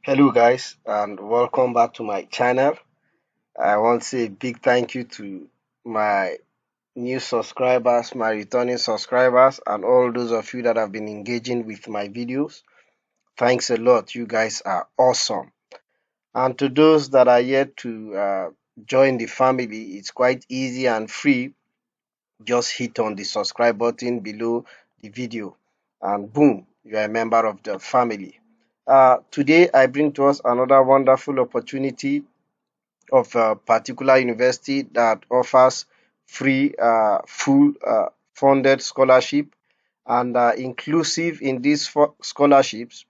Hello guys and welcome back to my channel. I want to say a big thank you to my new subscribers, my returning subscribers and all those of you that have been engaging with my videos. Thanks a lot. You guys are awesome. And to those that are yet to join the family, it's quite easy and free. Just hit on the subscribe button below the video and boom, you are a member of the family. Today I bring to us another wonderful opportunity of a particular university that offers free, full funded scholarship, and inclusive in these scholarships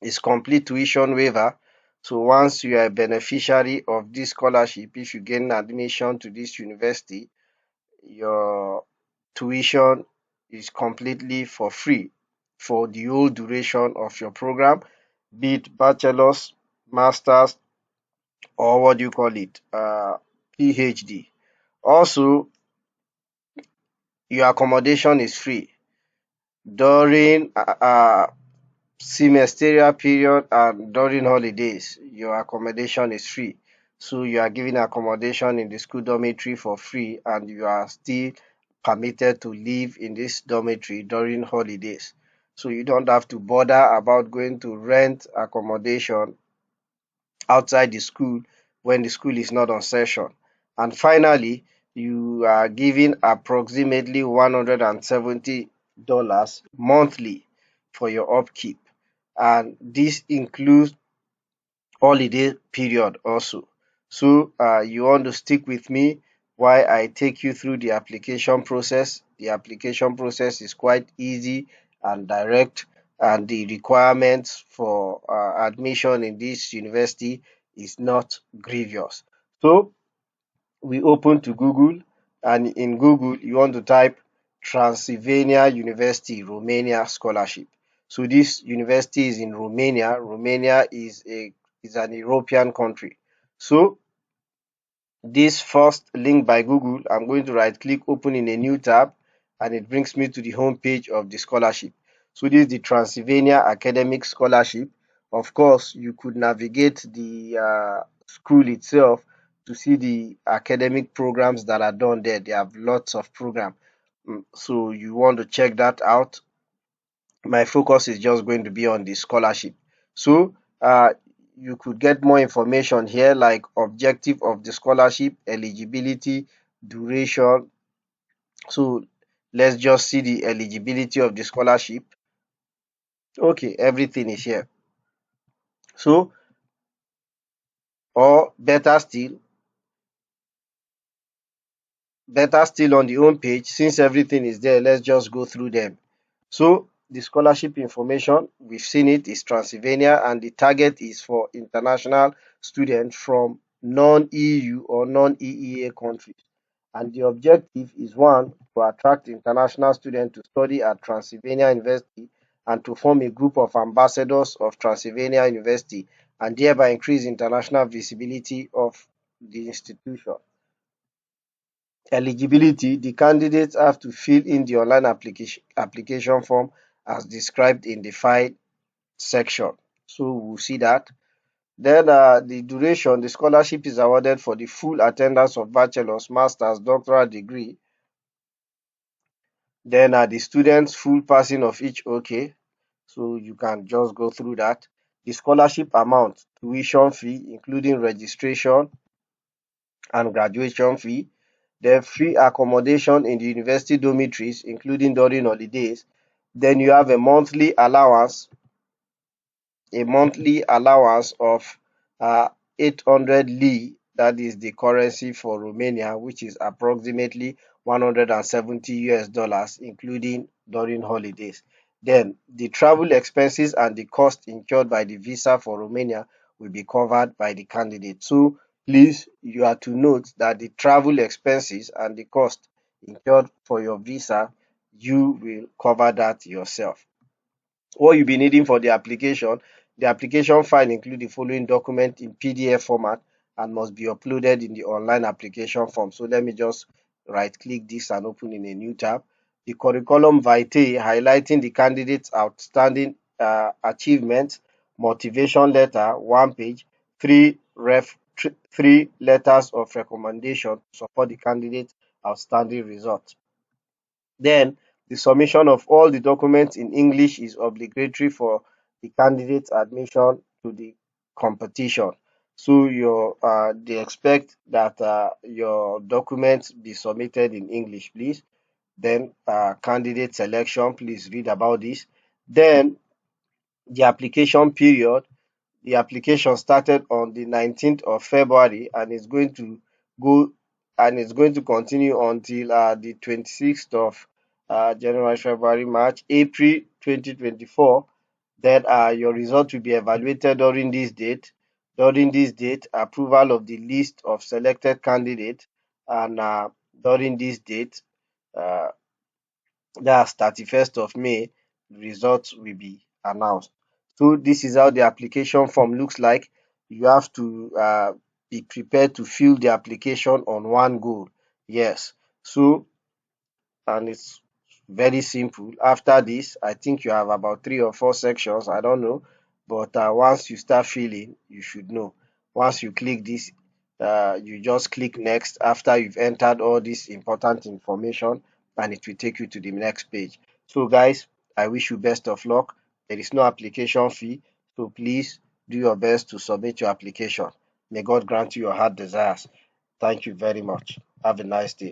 is complete tuition waiver. So once you are a beneficiary of this scholarship, if you gain admission to this university, your tuition is completely for free for the whole duration of your program, be it bachelor's, master's, or what do you call it, PhD. Also, your accommodation is free during semesterial period and during holidays. Your accommodation is free. So you are given accommodation in the school dormitory for free and you are still permitted to live in this dormitory during holidays. So you don't have to bother about going to rent accommodation outside the school when the school is not on session. And finally, you are given approximately $170 monthly for your upkeep. And this includes holiday period also. So you want to stick with me while I take you through the application process. The application process is quite easy and direct, and the requirements for admission in this university is not grievous. So we open to Google, and in Google you want to type Transylvania University Romania Scholarship. So this university is in Romania. Romania is an European country. So this first link by Google, I'm going to right click open in a new tab and it brings me to the home page of the scholarship. So this is the Transylvania Academic Scholarship. Of course, you could navigate the school itself to see the academic programs that are done there. They have lots of programs. So you want to check that out. My focus is just going to be on the scholarship. So you could get more information here like objective of the scholarship, eligibility, duration. So let's just see the eligibility of the scholarship. Okay, everything is here. So, or better still on the home page, since everything is there, let's just go through them. So the scholarship information, we've seen it, is Transylvania, and the target is for international students from non-EU or non-EEA countries. And the objective is one, to attract international students to study at Transylvania University and to form a group of ambassadors of Transylvania University and thereby increase international visibility of the institution. Eligibility: the candidates have to fill in the online application form as described in the file section. So we'll see that. Then the duration: the scholarship is awarded for the full attendance of bachelor's, master's, doctoral degree. Then the students full passing of each. Okay, so you can just go through that. The scholarship amount: tuition fee including registration and graduation fee, then free accommodation in the university dormitories including during holidays. Then you have a monthly allowance of 800 lei, that is the currency for Romania, which is approximately 170 US dollars, including during holidays. Then the travel expenses and the cost incurred by the visa for Romania will be covered by the candidate. So please, you are to note that the travel expenses and the cost incurred for your visa, you will cover that yourself. What you'll be needing for the application file include the following document in PDF format and must be uploaded in the online application form. So let me just right click this and open in a new tab. The curriculum vitae highlighting the candidate's outstanding achievements motivation letter, 1 page, three letters of recommendation to support the candidate outstanding result. Then the submission of all the documents in English is obligatory for the candidate's admission to the competition. So they expect that your documents be submitted in English, please. Then candidate selection, please read about this. Then the application period. The application started on the 19th of February and is going to go and it's going to continue until the 26th of January, February, March, April 2024. Then your result will be evaluated during this date. During this date, approval of the list of selected candidates, and during this date, uh, that's 31st of May, results will be announced. So this is how the application form looks like. You have to be prepared to fill the application on one go. Yes. So, and it's very simple. After this, I think you have about 3 or 4 sections. I don't know, but once you start filling, you should know. Once you click this, you just click next after you've entered all this important information, and it will take you to the next page. So, guys, I wish you best of luck. There is no application fee, so please do your best to submit your application. May God grant you your heart desires. Thank you very much. Have a nice day.